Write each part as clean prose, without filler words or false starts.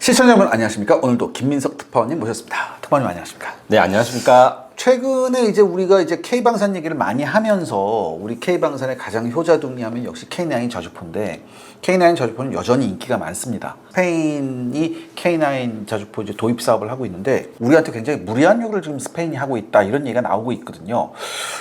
시청자 여러분 안녕하십니까? 오늘도 김민석 특파원님 모셨습니다. 특파원님 안녕하십니까? 네, 안녕하십니까? 최근에 이제 우리가 K방산 얘기를 많이 하면서 우리 K방산의 가장 효자동리하면 역시 K9 저주포인데 K9 저주포는 여전히 인기가 많습니다. 스페인이 K9 저주포 이제 도입 사업을 하고 있는데 우리한테 굉장히 무리한 요구를 지금 스페인이 하고 있다 이런 얘기가 나오고 있거든요.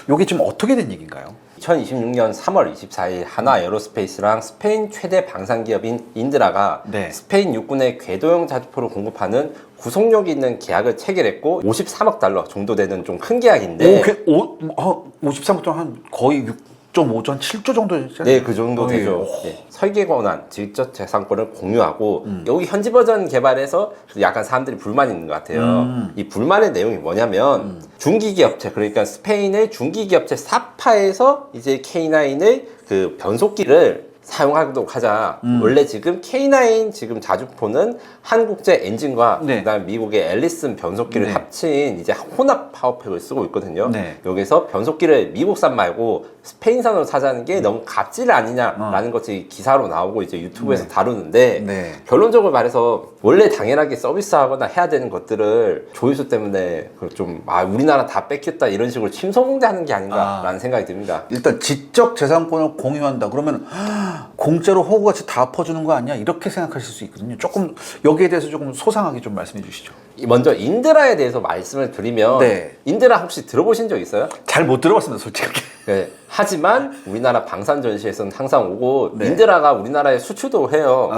이게 좀 어떻게 된 얘기인가요? 2026년 3월 24일 하나 에어로스페이스랑 스페인 최대 방산 기업인 인드라가 스페인 육군의 궤도형 자주포를 공급하는 구속력이 있는 계약을 체결했고 53억 달러 정도 되는 좀 큰 계약인데 53억 동안 한 거의 6.5조, 한 7조 정도 되잖아요. 네, 그 정도 되죠. 네. 설계 권한, 직접 재산권을 공유하고 여기 현지 버전 개발해서 약간 사람들이 불만이 있는 것 같아요. 이 불만의 내용이 뭐냐면 중기기업체, 그러니까 스페인의 중기기업체 사파에서 이제 K9의 그 변속기를 사용하도록 하자. 원래 지금 K9 지금 자주포는 한국제 엔진과 그다음에 미국의 앨리슨 변속기를 합친 이제 혼합 파워팩을 쓰고 있거든요. 여기서 변속기를 미국산 말고 스페인산으로 사자는 게 너무 갑질 아니냐라는 것이 기사로 나오고 이제 유튜브에서 다루는데 결론적으로 말해서 원래 당연하게 서비스하거나 해야 되는 것들을 조회수 때문에 좀 우리나라 다 뺏겼다 이런 식으로 침소봉대하는 게 아닌가라는 생각이 듭니다. 일단 지적 재산권을 공유한다 그러면 공짜로 호구같이 다 퍼주는 거 아니야? 이렇게 생각하실 수 있거든요. 조금 여기에 대해서 조금 소상하게 좀 말씀해 주시죠. 먼저 인드라에 대해서 말씀을 드리면 인드라 혹시 들어보신 적 있어요? 잘 못 들어봤습니다, 솔직하게. 네. 하지만 우리나라 방산 전시에서는 항상 오고 인드라가 우리나라에 수출도 해요.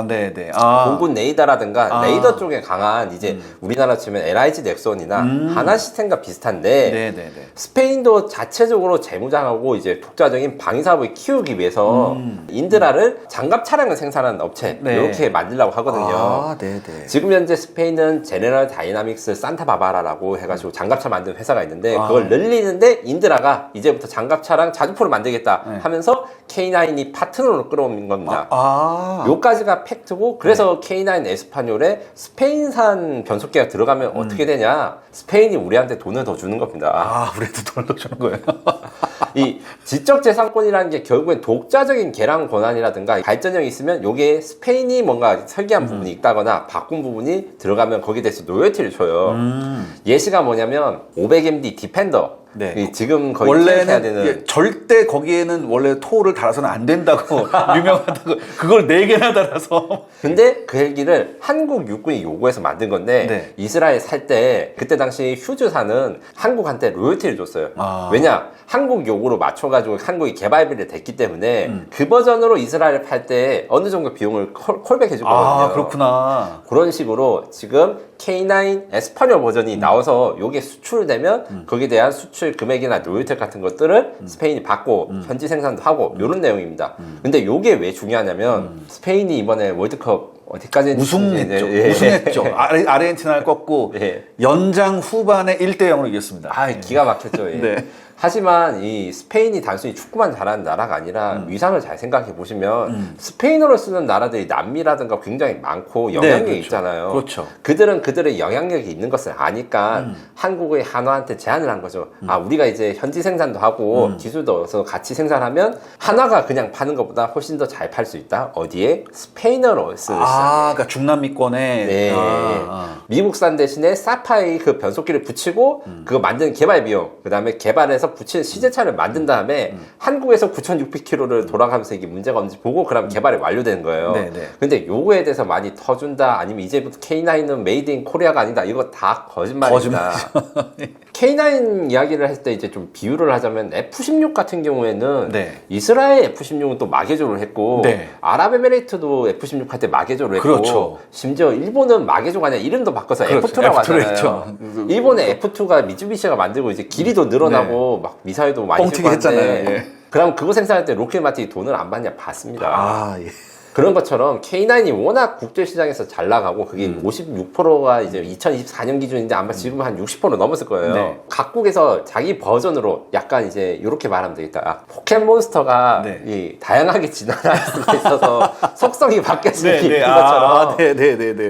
공군 레이더라든가 레이더 쪽에 강한 이제 우리나라 치면 LIG 넥슨이나 하나시스템과 비슷한데 스페인도 자체적으로 재무장하고 이제 독자적인 방위 사업을 키우기 위해서 인드라를 장갑 차량을 생산하는 업체 이렇게 만들려고 하거든요. 지금 현재 스페인은 제네럴 다이나믹스 산타바바라라고 해가지고 장갑차 만드는 회사가 있는데 그걸 늘리는데 인드라가 이제부터 장갑차랑 자주포를 만들겠다 하면서 K9이 파트너로 끌어오는 겁니다. 요까지가 팩트고 그래서 K9 에스파뇰에 스페인산 변속기가 들어가면 어떻게 되냐? 스페인이 우리한테 돈을 더 주는 겁니다. 우리한테 돈을 더 주는 거예요? 이 지적재산권이라는 게 결국엔 독자적인 계량 권한이라든가 발전형이 있으면 요게 스페인이 뭔가 설계한 부분이 있다거나 바꾼 부분이 들어가면 거기에 대해서 로열티를 줘요. 예시가 뭐냐면 500MD 디펜더 지금 거의 원래는 되는 절대 거기에는 원래 토를 달아서는 안 된다고 유명하다고 그걸 4개나 달아서 근데 그 헬기를 한국 육군이 요구해서 만든 건데 이스라엘 살 때 그때 당시 휴즈사는 한국한테 로열티를 줬어요. 왜냐? 한국 요구로 맞춰가지고 한국이 개발비를 댔기 때문에 그 버전으로 이스라엘 팔 때 어느 정도 비용을 콜백 해줄 거거든요. 그렇구나. 그런 식으로 지금 K9 에스파뇰 버전이 나와서 요게 수출되면 거기에 대한 수출 금액이나 로열티 같은 것들을 스페인이 받고 현지 생산도 하고 요런 내용입니다. 근데 요게 왜 중요하냐면 스페인이 이번에 월드컵 어디까지 우승했죠. 우승했죠. 아르헨티나를 꺾고 연장 후반에 1대0으로 이겼습니다. 기가 막혔죠. 하지만 이 스페인이 단순히 축구만 잘하는 나라가 아니라 위상을 잘 생각해 보시면 스페인어를 쓰는 나라들이 남미라든가 굉장히 많고 영향력이 있잖아요. 그들은 그들의 영향력이 있는 것을 아니까 한국의 한화한테 제안을 한 거죠. 우리가 이제 현지 생산도 하고 기술도 얻어서 같이 생산하면 한화가 그냥 파는 것보다 훨씬 더 잘 팔 수 있다. 어디에? 스페인어로 쓰는 그러니까 중남미권에 미국산 대신에 사파의 그 변속기를 붙이고 그거 만드는 개발 비용, 그 다음에 개발해서 붙이는 시제차를 만든 다음에 한국에서 9,600km를 돌아가면서 이게 문제가 없는지 보고 그럼 개발이 완료되는 거예요. 근데 요거에 대해서 많이 터준다 아니면 이제부터 K9은 메이드 인 코리아가 아니다 이거 다 거짓말입니다. K9 이야기를 할 때 이제 좀 비유를 하자면 F-16 같은 경우에는 이스라엘 F-16은 또 마개조를 했고 아랍에미레이트도 F-16 할 때 마개조를 했고 심지어 일본은 마개조가 아니라 이름도 바꿔서 F2라고 하잖아요. 일본의 F2가 미쯔비시가 만들고 이제 길이도 늘어나고 막 미사일도 많이 싣고 했잖아요. 그럼 그거 생산할 때 로켓 마틴이 돈을 안 받냐? 받습니다. 그런 것처럼 K9이 워낙 국제시장에서 잘 나가고 그게 56%가 이제 2024년 기준인데 아마 지금 한 60% 넘었을 거예요. 각국에서 자기 버전으로 약간 이제 이렇게 말하면 되겠다. 포켓몬스터가 이 다양하게 진화할 수가 있어서 속성이 바뀌었을 때 것처럼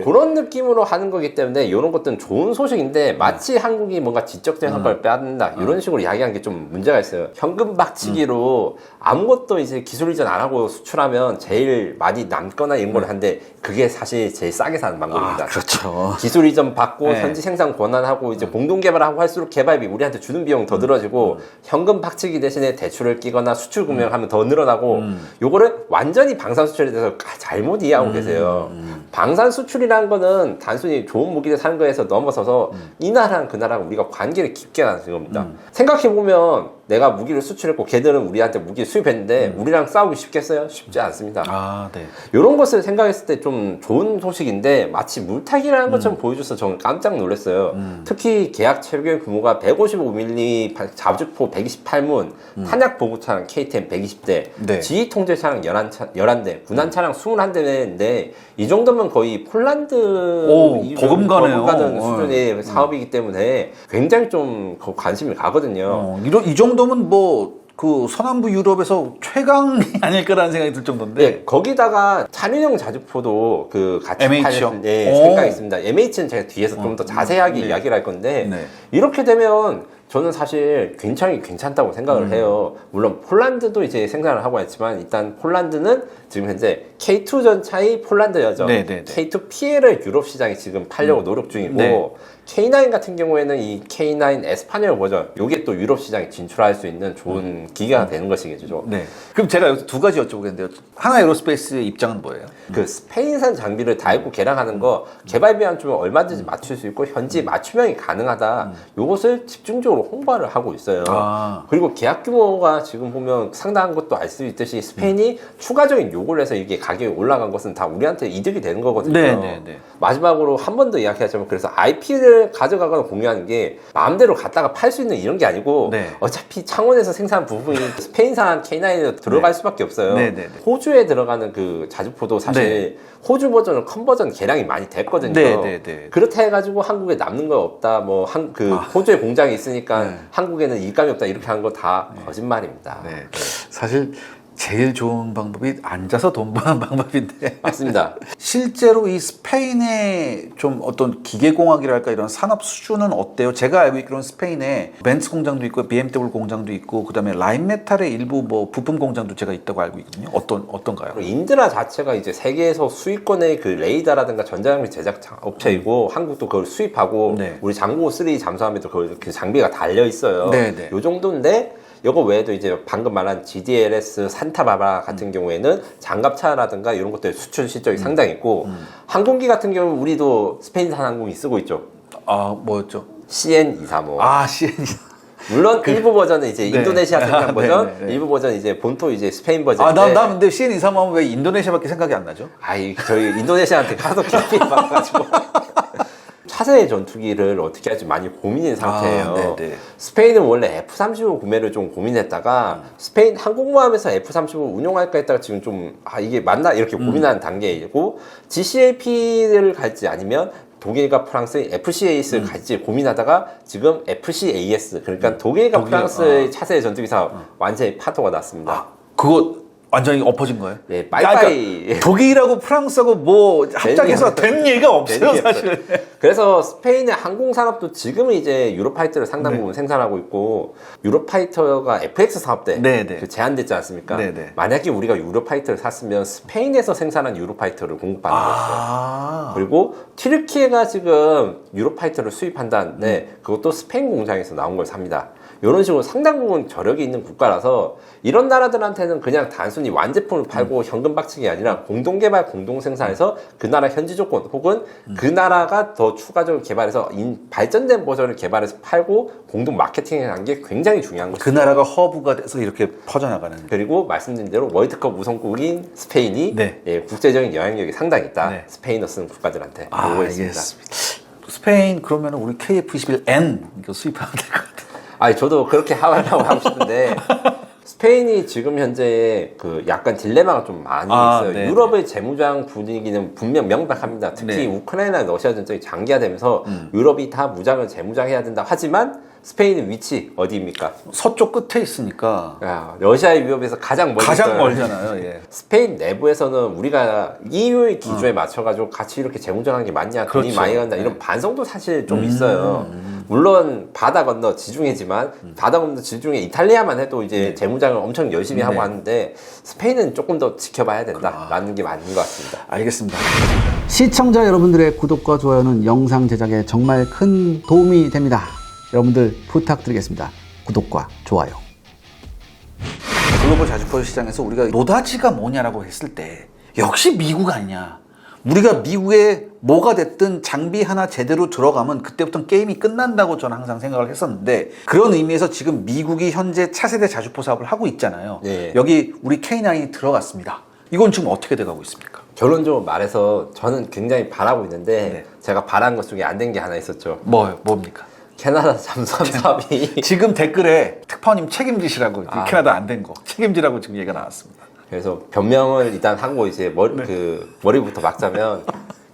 그런 느낌으로 하는 거기 때문에 이런 것들은 좋은 소식인데 마치 한국이 뭔가 지적재산권을 빼앗는다 이런 식으로 이야기하는 게 좀 문제가 있어요. 현금 박치기로 아무것도 이제 기술 이전 안 하고 수출하면 제일 많이 많이 남거나 이런 걸 하는데 그게 사실 제일 싸게 사는 방법입니다. 그렇죠. 기술 이전 받고 네. 현지 생산 권한하고 이제 공동 개발하고 할수록 개발비 우리한테 주는 비용 더 늘어지고 현금 박치기 대신에 대출을 끼거나 수출 금융하면 더 늘어나고 요거를 완전히 방산 수출에 대해서 잘못 이해하고 계세요. 방산 수출이라는 거는 단순히 좋은 무기를 사는 거에서 넘어서서 이 나라랑 그 나라랑 우리가 관계를 깊게 하는 겁니다. 생각해 보면 내가 무기를 수출했고 걔들은 우리한테 무기를 수입했는데 우리랑 싸우기 쉽겠어요? 쉽지 않습니다. 아, 네. 이런 것을 생각했을 때 좀 좋은 소식인데 마치 물타기라는 것처럼 보여줘서 저는 깜짝 놀랐어요. 특히 계약 체류의 규모가 155mm 자주포 128문, 탄약 보급차량 KTM 120대, 네. 지휘 통제 차량 11대, 군안 차량 21대인데 이 정도면 거의 폴란드 오, 버금가네요. 버금가는 수준의 사업이기 때문에 굉장히 좀 관심이 가거든요. 이 정도면 뭐 그 서남부 유럽에서 최강이 아닐까라는 생각이 들 정도인데. 네, 거기다가 차륜형 자주포도 그 같이 MH요? 팔 네, 오. 생각이 있습니다. MH는 제가 뒤에서 좀 더 자세하게 이야기를 할 건데 네. 이렇게 되면 저는 사실 굉장히 괜찮다고 생각을 해요. 물론 폴란드도 이제 생산을 하고 있지만 일단 폴란드는 지금 현재 K2 전차의 폴란드 여정, 네네네. K2 PL을 유럽 시장에 지금 팔려고 노력 중이고 네. K9 같은 경우에는 이 K9 에스파뇰 버전 요게 또 유럽 시장에 진출할 수 있는 좋은 기회가 되는 것이겠죠. 네. 그럼 제가 여기서 두 가지 여쭤보겠는데요. 하나 에어로스페이스의 입장은 뭐예요? 그 스페인산 장비를 다 입고 개량하는 거 개발비 한 좀 얼마든지 맞출 수 있고 현지 맞춤형이 가능하다. 요것을 집중적으로 홍보를 하고 있어요. 아. 그리고 계약 규모가 지금 보면 상당한 것도 알 수 있듯이 스페인이 추가적인 요구를 해서 이게 가격이 올라간 것은 다 우리한테 이득이 되는 거거든요. 네. 마지막으로 한 번 더 이야기하자면 그래서 IP를 가져가거나 공유하는 게 마음대로 갖다가 팔 수 있는 이런 게 아니고 네. 어차피 창원에서 생산한 부분이 스페인산 K9에 들어갈 수밖에 없어요. 네. 호주에 들어가는 그 자주포도 사실 호주 버전은 컨버전 개량이 많이 됐거든요. 네. 그렇다 해가지고 한국에 남는 거 없다. 뭐 호주에 공장이 있으니까 한국에는 일감이 없다. 이렇게 하는 거 다 거짓말입니다. 네. 사실 제일 좋은 방법이 앉아서 돈 버는 방법인데. 맞습니다. 실제로 이 스페인의 좀 어떤 기계공학이랄까 이런 산업 수준은 어때요? 제가 알고 있기로는 스페인에 벤츠 공장도 있고 BMW 공장도 있고 그다음에 라인메탈의 일부 뭐 부품 공장도 제가 있다고 알고 있거든요. 어떤가요? 인드라 자체가 이제 세계에서 수입권의 그 레이더라든가 전자장비 제작 업체이고 한국도 그걸 수입하고 네. 우리 장고 3 잠수함에도 그 장비가 달려 있어요. 네. 요 정도인데 이거 외에도 이제 방금 말한 GDLS 산타바바라 같은 경우에는 장갑차라든가 이런 것들 수출 실적이 상당히 있고 항공기 같은 경우 우리도 스페인산 항공이 쓰고 있죠. 아, 뭐였죠? CN235. 아, CN. 물론 일부 버전은 이제 네. 인도네시아 생산 버전, 네. 일부 버전 이제 본토 이제 스페인 버전인데. 아, 나 근데 CN235 하면 왜 인도네시아밖에 생각이 안 나죠? 아이 저희 인도네시아한테 가서 기피 받아가지고 차세대 전투기를 어떻게 할지 많이 고민인 상태예요. 네네. 스페인은 원래 F-35 구매를 좀 고민했다가 스페인 항공모함에서 F-35 운용할까 했다가 지금 좀 이게 맞나 이렇게 고민하는 단계이고 GCAP를 갈지 아니면 독일과 프랑스의 FCAS를 갈지 고민하다가 지금 FCAS 그러니까 독일과 프랑스의 차세대 전투기 사업 완전히 파토가 났습니다. 아, 그거 완전히 엎어진 거예요? 네, 빠이빠이. 그러니까 독일하고 프랑스하고 뭐 합작해서 된 얘기가 없어요, 사실. 그래서 스페인의 항공산업도 지금은 이제 유로파이터를 상당 부분 생산하고 있고 유로파이터가 FX 사업 때 그 제한됐지 않습니까? 네네. 만약에 우리가 유로파이터를 샀으면 스페인에서 생산한 유로파이터를 공급받는 거였어요. 그리고 튀르키예가 지금 유로파이터를 수입한다는데 그것도 스페인 공장에서 나온 걸 삽니다. 이런 식으로 상당 부분 저력이 있는 국가라서 이런 나라들한테는 그냥 단순히 완제품을 팔고 현금 박치기 아니라 공동개발, 공동생산해서 그 나라 현지 조건 혹은 그 나라가 더 추가적으로 개발해서 발전된 버전을 개발해서 팔고 공동 마케팅하는 게 굉장히 중요한 거죠. 그 나라가 허브가 돼서 이렇게 퍼져나가는. 그리고 말씀드린 대로 월드컵 우선국인 스페인이 예, 국제적인 영향력이 상당히 있다. 스페인어 쓰는 국가들한테 보고 있습니다. 알겠습니다. 스페인 그러면 우리 KF-21N 이거 수입하면 될 것 같아요. 아니 저도 그렇게 하고 싶은데 스페인이 지금 현재 그 약간 딜레마가 좀 많이 있어요. 네네. 유럽의 재무장 분위기는 분명 명백합니다. 특히 우크라이나 러시아 전쟁이 장기화되면서 유럽이 다 무장을 재무장해야 된다. 하지만 스페인의 위치 어디입니까? 서쪽 끝에 있으니까 야, 러시아의 위협에서 가장 멀리 가장 있어요. 멀잖아요. 예. 스페인 내부에서는 우리가 EU의 기조에 맞춰가지고 같이 이렇게 재무장하는 게 맞냐, 돈이 그렇죠. 많이 간다 이런 반성도 사실 좀 있어요. 물론 바다 건너 지중해지만 바다 건너 지중해 이탈리아만 해도 이제 재무장을 엄청 열심히 하고 하는데 스페인은 조금 더 지켜봐야 된다라는 게 맞는 것 같습니다. 알겠습니다. 시청자 여러분들의 구독과 좋아요는 영상 제작에 정말 큰 도움이 됩니다. 여러분들 부탁드리겠습니다. 구독과 좋아요. 글로벌 자주포 시장에서 우리가 노다지가 뭐냐라고 했을 때 역시 미국 아니냐. 우리가 미국에 뭐가 됐든 장비 하나 제대로 들어가면 그때부터는 게임이 끝난다고 저는 항상 생각을 했었는데, 그런 의미에서 지금 미국이 현재 차세대 자주포 사업을 하고 있잖아요. 네. 여기 우리 K9이 들어갔습니다. 이건 지금 어떻게 돼가고 있습니까? 결론적으로 말해서 저는 굉장히 바라고 있는데 네. 제가 바란 것 중에 안 된 게 하나 있었죠. 뭡니까? 캐나다 잠수함 사업이 지금 댓글에 특파원님 책임지시라고 캐나다 안 된 거 책임지라고 지금 얘기가 나왔습니다. 그래서 변명을 일단 하고 이제 머리부터 막자면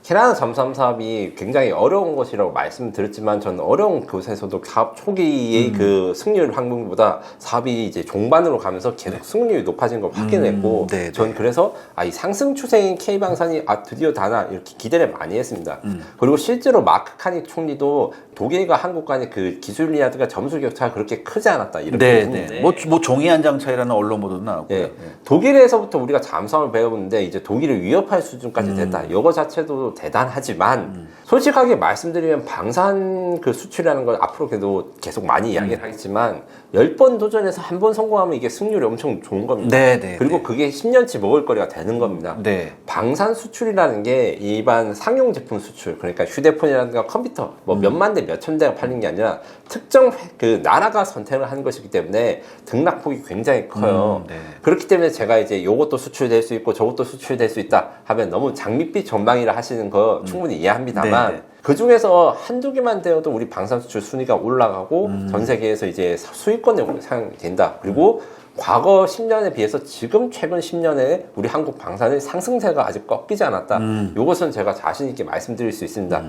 캐나다 잠수함 사업이 굉장히 어려운 것이라고 말씀드렸지만 저는 어려운 곳에서도 사업 초기의 그 승률 확률보다 사업이 이제 종반으로 가면서 계속 승률이 높아진 걸 확인했고 네, 전 그래서 이 상승 추세인 K방산이 드디어 다나 이렇게 기대를 많이 했습니다. 그리고 실제로 마크 카니 총리도 독일과 한국 간의 그 기술 이하드가 점수 격차가 그렇게 크지 않았다 이렇게 했는데 뭐 종이 한 장 차이라는 언론 보도도 나왔고요. 예. 독일에서부터 우리가 잠수함을 배워보는데 이제 독일을 위협할 수준까지 됐다. 이거 자체도 대단하지만 솔직하게 말씀드리면 방산 그 수출이라는 건 앞으로 계속 많이 이야기를 하겠지만 10번 도전해서 한 번 성공하면 이게 승률이 엄청 좋은 겁니다. 그리고 그게 10년치 먹을 거리가 되는 겁니다. 방산 수출이라는 게 일반 상용 제품 수출, 그러니까 휴대폰이라든가 컴퓨터 뭐 몇만 대 몇천 대가 팔린 게 아니라 특정 그 나라가 선택을 하는 것이기 때문에 등락폭이 굉장히 커요. 그렇기 때문에 제가 이제 요것도 수출될 수 있고 저것도 수출될 수 있다 하면 너무 장밋빛 전망이라 하시는 거 충분히 이해합니다만 그 중에서 한두 개만 되어도 우리 방산 수출 순위가 올라가고 전 세계에서 이제 수익권에 상향된다. 그리고 과거 10년에 비해서 지금 최근 10년에 우리 한국 방산의 상승세가 아직 꺾이지 않았다. 이것은 제가 자신 있게 말씀드릴 수 있습니다.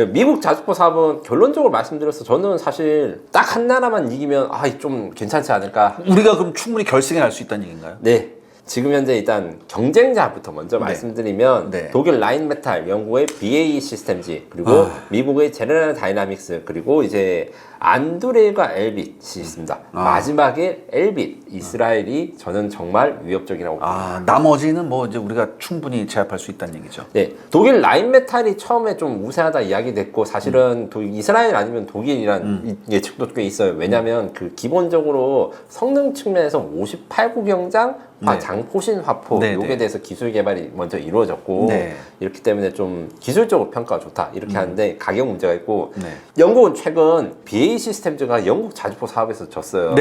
미국 자주포 사업은 결론적으로 말씀드려서 저는 사실 딱 한 나라만 이기면 좀 괜찮지 않을까. 우리가 그럼 충분히 결승에 갈 수 있다는 얘기인가요? 네. 지금 현재 일단 경쟁자부터 먼저 말씀드리면 독일 라인메탈, 영국의 BAE 시스템즈, 그리고 미국의 제너럴 다이나믹스, 그리고 이제 안두레가 엘빗이 있습니다. 마지막에 엘빗, 이스라엘이 저는 정말 위협적이라고 봅니다. 나머지는 뭐 이제 우리가 충분히 제압할 수 있다는 얘기죠. 네, 독일 라인메탈이 처음에 좀 우세하다 이야기됐고 사실은 이스라엘 아니면 독일이란 예측도 꽤 있어요. 왜냐하면 그 기본적으로 성능 측면에서 58구 경장 장포신 화포 요게 대해서 기술 개발이 먼저 이루어졌고 이렇기 때문에 좀 기술적으로 평가가 좋다 이렇게 하는데 가격 문제가 있고 영국은 최근 BAE 시스템즈가 영국 자주포 사업에서 졌어요.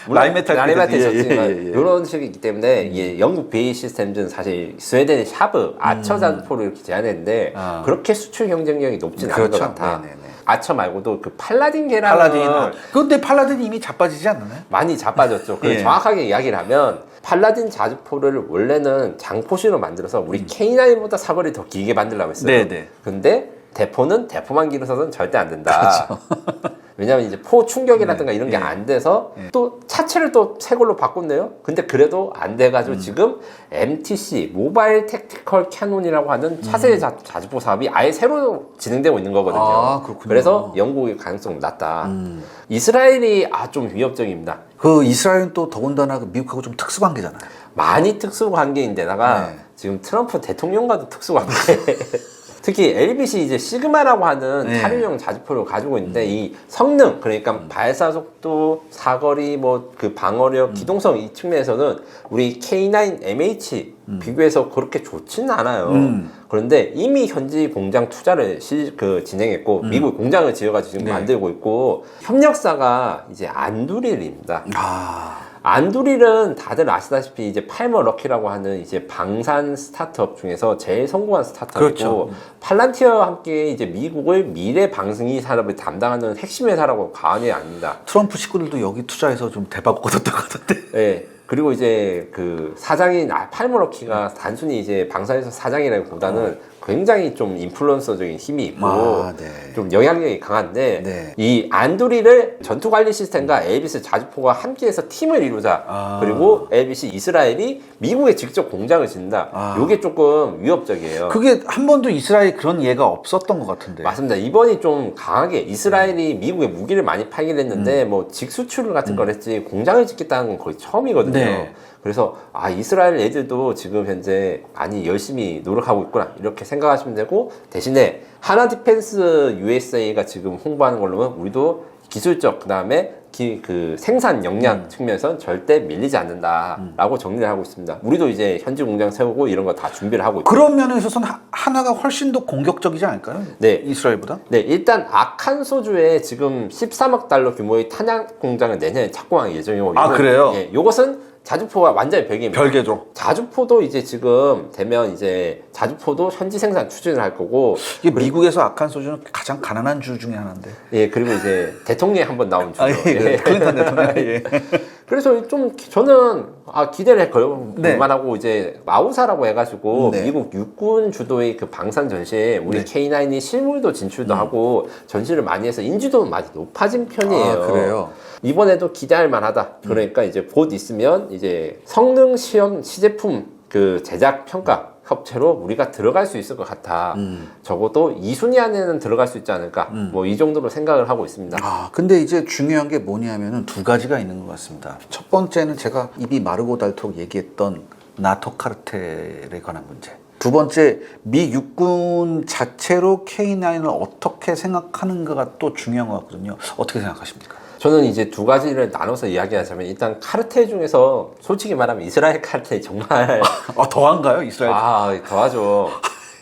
라인메탈 졌지만 이런 식이기 때문에 영국 BAE 시스템즈는 사실 스웨덴의 샤브 아처 자주포를 이렇게 제안했는데 그렇게 수출 경쟁력이 높진 않은 것 같아. 아처 말고도 그 팔라딘 계란은 근데 팔라딘이 이미 자빠지지 않나요? 많이 자빠졌죠. 정확하게 이야기를 하면 팔라딘 자주포를 원래는 장포신으로 만들어서 우리 K9보다 사거리 더 길게 만들려고 했어요. 근데 대포는 대포만 길어서는 절대 안 된다. 왜냐면 이제 포 충격이라든가 이런 게 안 돼서 또 차체를 또 새 걸로 바꿨네요. 근데 그래도 안 돼가지고 지금 MTC 모바일 택티컬 캐논이라고 하는 차세대 자주포 사업이 아예 새로 진행되고 있는 거거든요. 그래서 영국의 가능성이 낮다. 이스라엘이 좀 위협적입니다. 그 이스라엘은 또 더군다나 미국하고 좀 특수관계잖아요. 많이 특수관계인데다가 지금 트럼프 대통령과도 특수관계. 특히 엘빗이 이제 시그마라고 하는 타류용 자주포를 가지고 있는데 이 성능, 그러니까 발사 속도, 사거리, 뭐 그 방어력, 기동성 이 측면에서는 우리 K9 MH 비교해서 그렇게 좋지는 않아요. 그런데 이미 현지 공장 투자를 진행했고 미국 공장을 지어가지고 지금 만들고 있고 협력사가 이제 안두릴입니다. 안두릴은 다들 아시다시피 이제 팔머 럭키라고 하는 이제 방산 스타트업 중에서 제일 성공한 스타트업이고 팔란티어와 함께 이제 미국의 미래 방승이 산업을 담당하는 핵심 회사라고 과언이 아닙니다. 트럼프 식구들도 여기 투자해서 좀 대박 얻었다고 하던데. 그리고 이제 그 사장인 팔머 럭키가 단순히 이제 방산에서 사장이라기보다는 굉장히 좀 인플루언서적인 힘이 있고 네. 좀 영향력이 강한데 네. 이 안두리를 전투관리 시스템과 엘비스 자주포가 함께해서 팀을 이루자. 그리고 엘비스 이스라엘이 미국에 직접 공장을 짓는다. 이게 조금 위협적이에요. 그게 한 번도 이스라엘에 그런 예가 없었던 것 같은데. 맞습니다. 이번이 좀 강하게 이스라엘이 미국에 무기를 많이 팔긴 했는데 뭐 직수출 같은 걸 했지 공장을 짓겠다는 건 거의 처음이거든요. 네. 그래서 이스라엘 애들도 지금 현재 많이 열심히 노력하고 있구나 이렇게 생각하시면 되고, 대신에 하나 디펜스 USA가 지금 홍보하는 걸로는 우리도 기술적 그다음에 그 생산 역량 측면에서는 절대 밀리지 않는다라고 정리를 하고 있습니다. 우리도 이제 현지 공장 세우고 이런 거 다 준비를 하고 있고. 그런 면에 있어서는 하나가 훨씬 더 공격적이지 않을까요? 네. 이스라엘보다? 네, 일단 아칸소주에 지금 13억 달러 규모의 탄약 공장을 내년에 착공할 예정이고. 그래요? 예, 요것은 자주포와 완전히 별개입니다. 별개죠. 자주포도 이제 지금 되면 이제 자주포도 현지 생산 추진을 할 거고. 이게 미국에서 아칸소주는 가장 가난한 주 중에 하나인데. 예, 그리고 이제 대통령이 한번 나온 주죠. 예, 클린턴 대통령. 예. 그래서 좀 저는 기대를 걸만하고 네. 이제 마우사라고 해가지고 네. 미국 육군 주도의 그 방산 전시에 우리 네. K9이 실물도 진출도 하고 전시를 많이 해서 인지도는 많이 높아진 편이에요. 그래요? 이번에도 기대할 만하다. 그러니까 이제 곧 있으면 이제 성능 시험 시제품 그 제작 평가 협체로 우리가 들어갈 수 있을 것 같아. 적어도 2순위 안에는 들어갈 수 있지 않을까. 뭐 이 정도로 생각을 하고 있습니다. 근데 이제 중요한 게 뭐냐면은 두 가지가 있는 것 같습니다. 첫 번째는 제가 입이 마르고 닳도록 얘기했던 나토 카르텔에 관한 문제. 두 번째, 미 육군 자체로 K9을 어떻게 생각하는가가 또 중요한 것 같거든요. 어떻게 생각하십니까? 저는 이제 두 가지를 나눠서 이야기하자면, 일단 카르텔 중에서 솔직히 말하면 이스라엘 카르텔이 정말 더한가요, 이스라엘? 더하죠.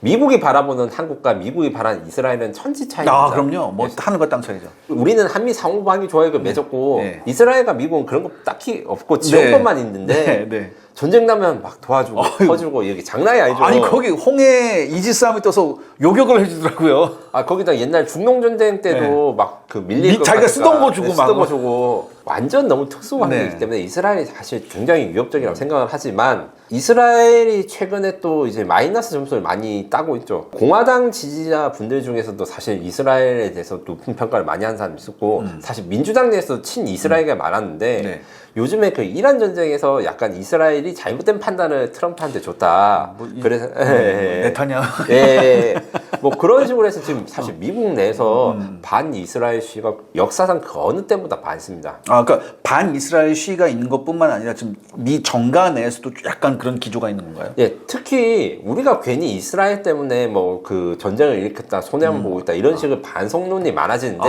미국이 바라보는 한국과 미국이 바라는 이스라엘은 천지 차이입니다. 그럼요. 뭐 하늘과 땅 차이죠. 우리는 한미 상호방위 조약을 맺었고 네. 이스라엘과 미국은 그런 거 딱히 없고 지원권만 있는데 네. 전쟁 나면 막 도와주고 퍼주고 이게 장난이 아니죠. 아니 거기 홍해 이지스함이 떠서 요격을 해주더라고요. 거기다 옛날 중농전쟁 때도 막 그 밀릴 것 자기가 같으니까 쓰던 거 주고 막. 쓰던 거 주고 완전 너무 특수 환경이기 네. 때문에 이스라엘이 사실 굉장히 위협적이라고 생각을 하지만, 이스라엘이 최근에 또 이제 마이너스 점수를 많이 따고 있죠. 공화당 지지자 분들 중에서도 사실 이스라엘에 대해서 높은 평가를 많이 한 사람이 있었고, 사실 민주당 내에서 친 이스라엘가 많았는데 네. 요즘에 그 이란 전쟁에서 약간 이스라엘이 잘못된 판단을 트럼프한테 줬다. 그래서 네타냐후. 예, 뭐 그런 식으로 해서 지금 사실 미국 내에서 반 이스라엘 시위가 역사상 그 어느 때보다 많습니다. 그러니까 반 이스라엘 시위가 있는 것뿐만 아니라 지금 미 정가 내에서도 약간 그런 기조가 있는 건가요? 예, 특히 우리가 괜히 이스라엘 때문에 뭐 그 전쟁을 일으켰다, 손해만 보고 있다 이런 식의 반성론이 많아지는데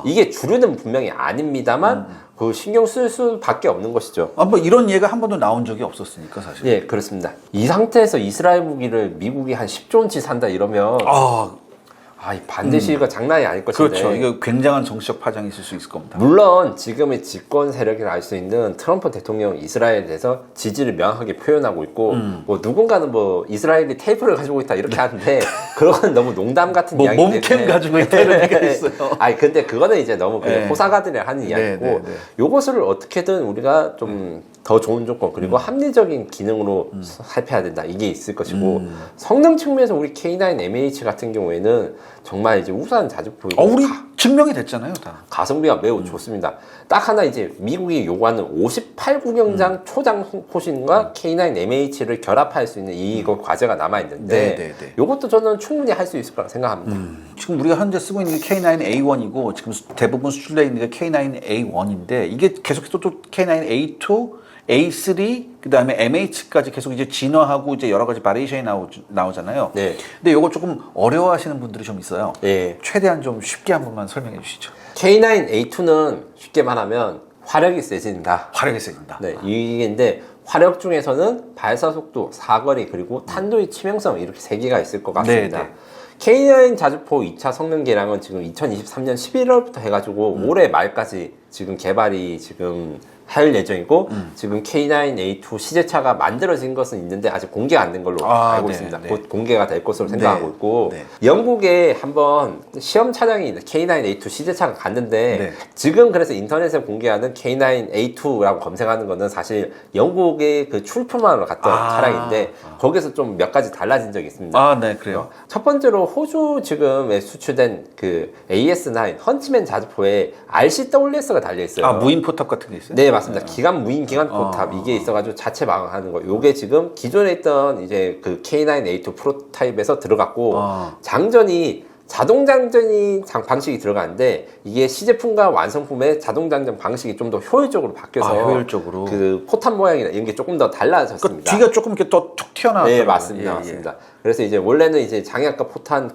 이게 주류는 분명히 아닙니다만 그 신경 쓸 수밖에 없는 것이죠. 뭐 이런 예가 한 번도 나온 적이 없었으니까 사실. 예, 그렇습니다. 이 상태에서 이스라엘 무기를 미국이 한 10조 원치 산다 이러면 이 반대 시위가 장난이 아닐 것인데. 그렇죠. 이거 굉장한 정치적 파장이 있을 수 있을 겁니다. 물론 지금의 집권 세력이라 할 수 있는 트럼프 대통령 이스라엘에 대해서 지지를 명확하게 표현하고 있고, 뭐 누군가는 뭐 이스라엘이 테이프를 가지고 있다 이렇게 하는데 그건 너무 농담 같은 이야기인데. 몸캠 가지고 있다 이런 얘기가 있어요. 근데 그거는 이제 너무 네. 호사가들이 하는 이야기고, 네. 요것을 어떻게든 우리가 좀 더 좋은 조건 그리고 합리적인 기능으로 살펴야 된다, 이게 있을 것이고, 성능 측면에서 우리 K9 MH 같은 경우에는 정말 이제 우수한 자주포이고 우리 증명이 됐잖아요, 다. 가성비가 매우 좋습니다. 딱 하나 이제 미국이 요구하는 58구경장 초장 포신과 K9 MH를 결합할 수 있는 이거 과제가 남아 있는데, 네. 요것도 저는 충분히 할 수 있을 거라 생각합니다. 지금 우리가 현재 쓰고 있는 게 K9A1이고 지금 대부분 수출되어 있는 게 K9A1인데 이게 계속해서 또 K9A2, A3, 그 다음에 MH까지 계속 이제 진화하고 이제 여러 가지 바리에이션이 나오잖아요. 네. 근데 이거 조금 어려워하시는 분들이 좀 있어요. 예. 최대한 좀 쉽게 한 번만 설명해 주시죠. K9A2는 쉽게 말하면 화력이 세진다. 화력이 세진다. 네, 이게인데 화력 중에서는 발사 속도, 사거리, 그리고 탄도의 치명성 이렇게 세 개가 있을 것 같습니다. 네. K9 자주포 2차 성능 개량은 지금 2023년 11월부터 해가지고 올해 말까지 지금 개발이 지금 할 예정이고 지금 K9A2 시제차가 만들어진 것은 있는데 아직 공개가 안 된 걸로 알고 네, 있습니다. 네. 곧 공개가 될 것으로 생각하고 네, 있고 네. 영국에 한번 시험 차량이 K9A2 시제차가 갔는데 네. 지금 그래서 인터넷에 공개하는 K9A2라고 검색하는 거는 사실 영국의 그 출품하러 갔던 차량인데 거기서 좀 몇 가지 달라진 적이 있습니다. 아, 네, 그래요. 첫 번째로 호주 지금에 수출된 그 AS9 헌치맨 자주포에 RCWS가 달려 있어요. 아, 무인 포탑 같은 게 있어요? 네, 맞습니다. 기관 무인 기관 포탑 이게 있어가지고 자체 방어하는 거. 요게 지금 기존에 있던 이제 그 K9A2 프로타입에서 들어갔고 장전이 자동 장전이 방식이 들어가는데 이게 시제품과 완성품의 자동 장전 방식이 좀 더 효율적으로 바뀌어서 효율적으로. 그 포탑 모양이나 이런 게 조금 더 그 달라졌습니다. 뒤가 조금 이렇게 더 툭 튀어나왔어요. 네, 맞습니다. 맞습니다. 그래서 이제 원래는 이제 장약과 포탄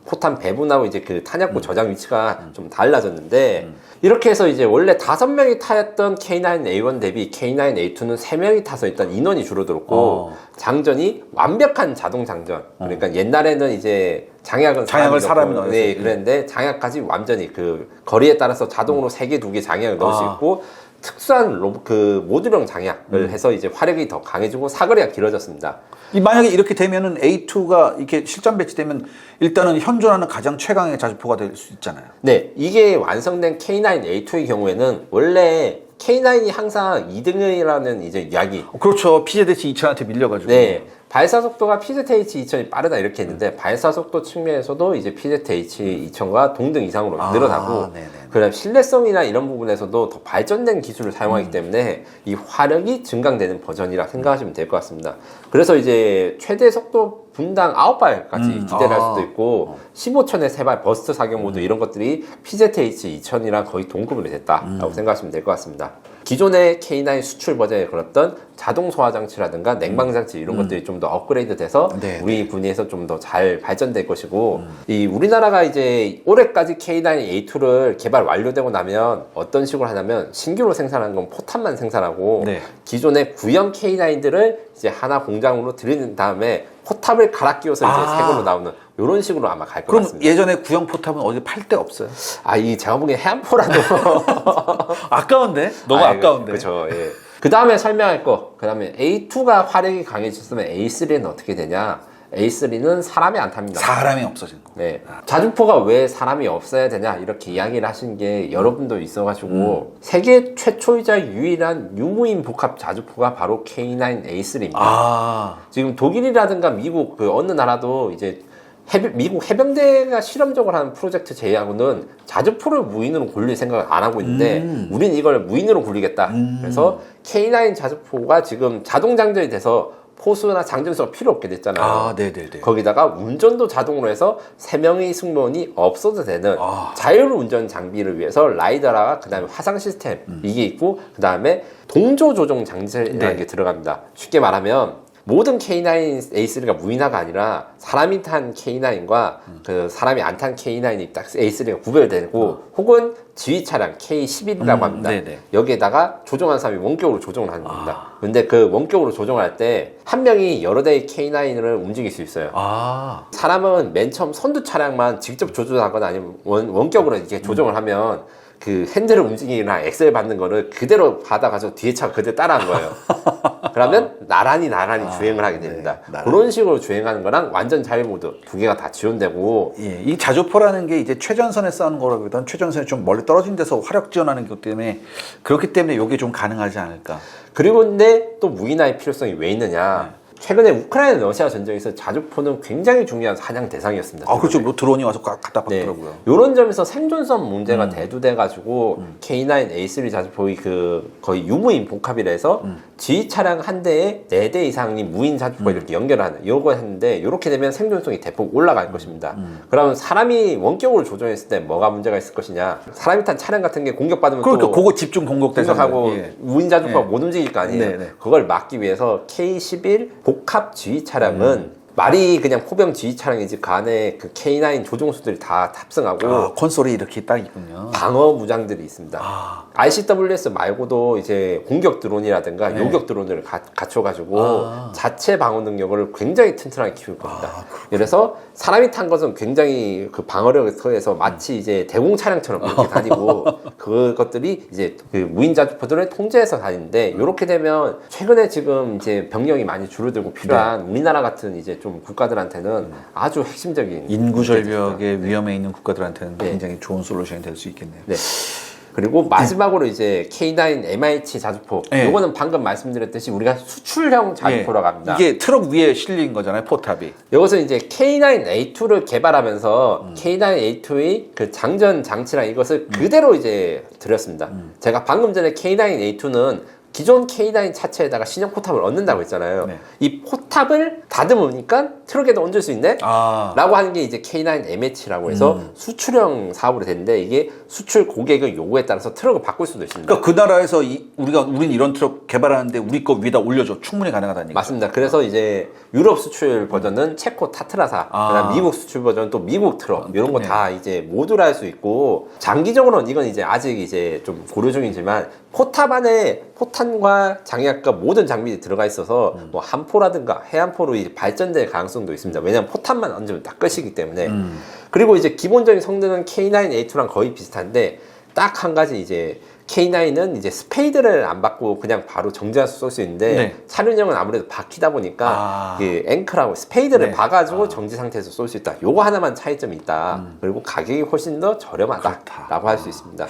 포탄 배분하고 이제 그 탄약고 저장 위치가 좀 달라졌는데 이렇게 해서 이제 원래 5명이 타였던 K9A1 대비 K9A2는 3명이 타서 일단 인원이 줄어들었고 장전이 완벽한 자동 장전. 그러니까 옛날에는 이제 장약을 사람이 넣고, 넣었어요. 네, 그랬는데 장약까지 완전히 그 거리에 따라서 자동으로 3개, 2개 장약을 넣을 수 있고 특수한 그 모듈형 장약을 해서 이제 화력이 더 강해지고 사거리가 길어졌습니다. 만약에 이렇게 되면은 A2가 이렇게 실전 배치되면 일단은 현존하는 가장 최강의 자주포가 될 수 있잖아요. 네, 이게 완성된 K9A2의 경우에는 원래 K9이 항상 2등이라는 이제 이야기. 그렇죠. PZH 2000한테 밀려가지고. 네. 발사 속도가 PZH 2000이 빠르다 이렇게 했는데 발사 속도 측면에서도 이제 PZH 2000과 동등 이상으로 늘어나고 네네. 그다음 신뢰성이나 이런 부분에서,도 더 발전된 기술을 사용하기 때문에 이 화력이 증강되는 버전이라 생각하시면 될 것 같습니다. 그래서 이제 최대 속도 분당 9발까지 기대를 할 수도 있고 15천에 3발 버스트 사격 모드 이런 것들이 PZH 2000이랑 거의 동급으로 됐다라고 생각하시면 될 것 같습니다. 기존의 K9 수출 버전에 걸었던 자동 소화 장치라든가 냉방 장치 이런 것들이 좀 더 업그레이드 돼서 네, 우리 군에서 좀 더 잘 발전될 것이고 이 우리나라가 이제 올해까지 K9A2를 개발 완료되고 나면 어떤 식으로 하냐면 신규로 생산하는 건 포탄만 생산하고 네. 기존의 구형 K9들을 이제 하나 공장으로 들이는 다음에 포탑을 갈아 끼워서 이제 새 걸로 나오는 이런 식으로 아마 갈 것 그럼 같습니다. 예전에 구형 포탑은 어디 팔 데 없어요? 이 제가 보기엔 해안포라도 아까운데? 너무 아까운데. 그렇죠. 예. 그 다음에 설명할 거. 그 다음에 A2가 화력이 강해졌으면 A3는 어떻게 되냐? A3는 사람이 안 탑니다. 사람이 없어진 거. 네. 자주포가 왜 사람이 없어야 되냐? 이렇게 이야기를 하신 게 여러분도 있어가지고 세계 최초이자 유일한 유무인 복합 자주포가 바로 K9A3입니다. 지금 독일이라든가 미국 그 어느 나라도 이제 미국 해병대가 실험적으로 하는 프로젝트 제의하고는 자주포를 무인으로 굴릴 생각을 안 하고 있는데 우린 이걸 무인으로 굴리겠다. 그래서 K9 자주포가 지금 자동 장전이 돼서 포수나 장전수가 필요 없게 됐잖아요. 네네네. 거기다가 운전도 자동으로 해서 3명의 승무원이 없어도 되는 자율 운전 장비를 위해서 라이더라 그다음에 화상 시스템 이게 있고 그다음에 동조 조종 장치라는 게 들어갑니다. 쉽게 말하면 모든 K9A3가 무인화가 아니라 사람이 탄 K9과 그 사람이 안 탄 K9이 딱 A3가 구별되고 혹은 지휘 차량 K11이라고 합니다. 네네. 여기에다가 조종한 사람이 원격으로 조종을 하는 겁니다. 근데 그 원격으로 조종할 때 한 명이 여러 대의 K9을 움직일 수 있어요. 사람은 맨 처음 선두 차량만 직접 조종하거나 아니면 원격으로 이렇게 조종을 하면 그 핸들을 움직이거나 엑셀 받는 거를 그대로 받아가지고 뒤에 차가 그대로 따라한 거예요. 그러면 나란히 주행을 하게 됩니다. 그런 식으로 주행하는 거랑 완전 자율 모드 두 개가 다 지원되고 예, 이 자주포라는 게 이제 최전선에 싸우는 거라기보다는 최전선에 좀 멀리 떨어진 데서 화력 지원하는 것 때문에 그렇기 때문에 이게 좀 가능하지 않을까. 그리고 근데 또 무인화의 필요성이 왜 있느냐. 최근에 우크라이나 러시아 전쟁에서 자주포는 굉장히 중요한 사냥 대상이었습니다. 그렇죠. 뭐 드론이 와서 갖다 박더라고요. 이런 점에서 생존성 문제가 대두돼가지고 K9A3 자주포의 그 거의 유무인 복합이라서 지휘 차량 한 대에 4대 이상이 무인 자주포 이렇게 연결하는 요거 했는데 이렇게 되면 생존성이 대폭 올라갈 것입니다. 그러면 사람이 원격으로 조종했을 때 뭐가 문제가 있을 것이냐? 사람이 탄 차량 같은 게 공격받으면 그러니까 또 그거 집중 공격 공격하고 대상. 무인 자주포가 못 움직일 거 아니에요. 네네. 그걸 막기 위해서 K11 복합 지휘 차량은 말이 그냥 포병 지휘 차량이지 그 안에 그 K9 조종수들이 다 탑승하고 콘솔이 이렇게 딱 있군요. 방어 무장들이 있습니다. RCWS 말고도 이제 공격 드론이라든가 요격 드론을 갖춰가지고 자체 방어 능력을 굉장히 튼튼하게 키울 겁니다. 그래서 사람이 탄 것은 굉장히 그 방어력에서 마치 이제 대공 차량처럼 이렇게 다니고 그것들이 이제 그 무인 자주포들을 통제해서 다니는데 이렇게 되면 최근에 지금 이제 병력이 많이 줄어들고 필요한 우리나라 같은 이제 좀 국가들한테는 아주 핵심적인 인구 절벽의 위험에 있는 국가들한테는 네. 굉장히 좋은 솔루션이 될 수 있겠네요. 네. 그리고 마지막으로 이제 K9 MIH 자주포. 네. 요거는 방금 말씀드렸듯이 우리가 수출형 자주포라고 합니다. 이게 트럭 위에 실린 거잖아요, 포탑이. 이것은 이제 K9A2를 개발하면서 K9A2의 그 장전 장치랑 이것을 그대로 이제 들였습니다. 제가 방금 전에 K9A2는 기존 K9 차체에다가 신형 포탑을 얹는다고 했잖아요. 네. 이 포탑을 다듬으니까 트럭에도 얹을 수 있네? 라고 하는 게 이제 K9 MH라고 해서 수출형 사업으로 됐는데 이게 수출 고객의 요구에 따라서 트럭을 바꿀 수도 있습니다. 그러니까 그 나라에서 우린 이런 트럭 개발하는데 우리 거 위에다 올려줘. 충분히 가능하다는 얘기죠. 맞습니다. 그래서 이제 유럽 수출 버전은 체코 타트라사, 그다음 미국 수출 버전은 또 미국 트럭 이런 거 다 이제 모두를 할 수 있고 장기적으로는 이건 이제 아직 이제 좀 고려 중이지만 포탑 안에 포탄과 장약과 모든 장비들이 들어가 있어서 뭐 함포라든가 해안포로 이제 발전될 가능성도 있습니다. 왜냐하면 포탄만 얹으면 딱 끝이기 때문에. 그리고 이제 기본적인 성능은 K9A2랑 거의 비슷한데 딱 한 가지 이제 K9은 이제 스페이드를 안 받고 그냥 바로 정지해서 쏠 수 있는데 네. 차륜형은 아무래도 박히다 보니까 그 앵크라고 스페이드를 네. 봐가지고 정지 상태에서 쏠 수 있다. 요거 하나만 차이점이 있다. 그리고 가격이 훨씬 더 저렴하다라고 할 수 있습니다.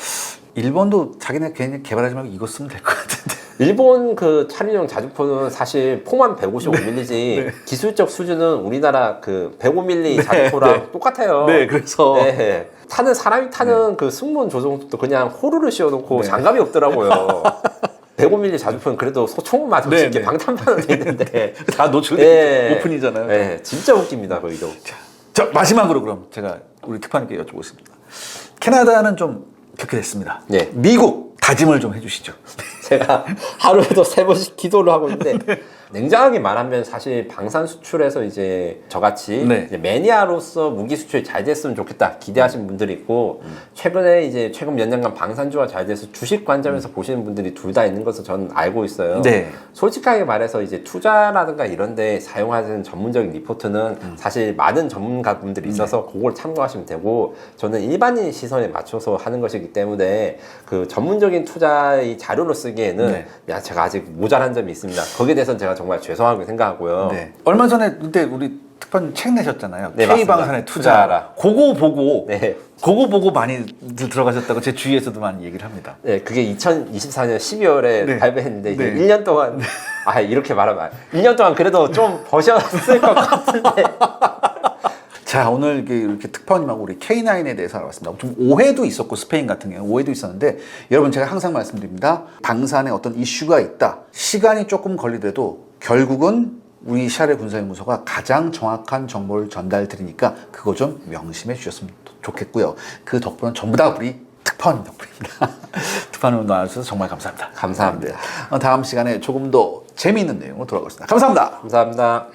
일본도 자기네 괜히 개발하지 말고 이거 쓰면 될 것 같은데. 일본 그 차륜형 자주포는 사실 포만 155mm지 기술적 수준은 우리나라 그 105mm 자주포랑 똑같아요. 네, 그래서 네. 사람이 타는 그 승무원 조종도 그냥 호루를 씌워놓고 장갑이 없더라고요. 105mm 자주포는 그래도 소총을 맞을 수 있게 방탄판으로 돼 있는데 다 노출돼 오픈이잖아요. 네, 진짜 웃깁니다 거기도. 자, 마지막으로 그럼 제가 우리 특파님께 여쭤보겠습니다. 캐나다는 좀 그렇게 됐습니다. 네. 미국 다짐을 좀 해주시죠. 제가 하루에도 3번씩 기도를 하고 있는데 냉정하게 말하면 사실 방산 수출에서 이제 저같이 네. 이제 매니아로서 무기 수출이 잘 됐으면 좋겠다 기대하시는 분들이 있고 최근에 이제 최근 몇 년간 방산주가 잘 돼서 주식 관점에서 보시는 분들이 둘 다 있는 것을 저는 알고 있어요. 네. 솔직하게 말해서 이제 투자라든가 이런 데 사용하는 전문적인 리포트는 사실 많은 전문가분들이 있어서 그걸 참고하시면 되고 저는 일반인 시선에 맞춰서 하는 것이기 때문에 그 전문적인 투자의 자료로 쓰기에는 야, 제가 아직 모자란 점이 있습니다. 거기에 대해서는 제가 정말 죄송하게 생각하고요. 네. 얼마 전에 근데 우리 특파님 책 내셨잖아요. 네, K방산에 투자하라. 그거 보고 네. 그거 보고 많이 들어가셨다고 제 주위에서도 많이 얘기를 합니다. 네, 그게 2024년 12월에 네. 발매했는데 이제 네. 1년 동안 이렇게 말하면 1년 동안 그래도 좀 버셨을 것 같은데 자, 오늘 이렇게 특파원님하고 우리 K9에 대해서 알아봤습니다. 좀 오해도 있었고 스페인 같은 경우는 오해도 있었는데 여러분 제가 항상 말씀드립니다. 방산에 어떤 이슈가 있다. 시간이 조금 걸리더라도 결국은 우리 시아레 군사연구소가 가장 정확한 정보를 전달 드리니까 그거 좀 명심해 주셨으면 좋겠고요. 그 덕분은 전부 다 우리 특파원님 덕분입니다. 특파원님 나와주셔서 정말 감사합니다. 감사합니다. 다음 시간에 조금 더 재미있는 내용으로 돌아오겠습니다. 감사합니다. 감사합니다.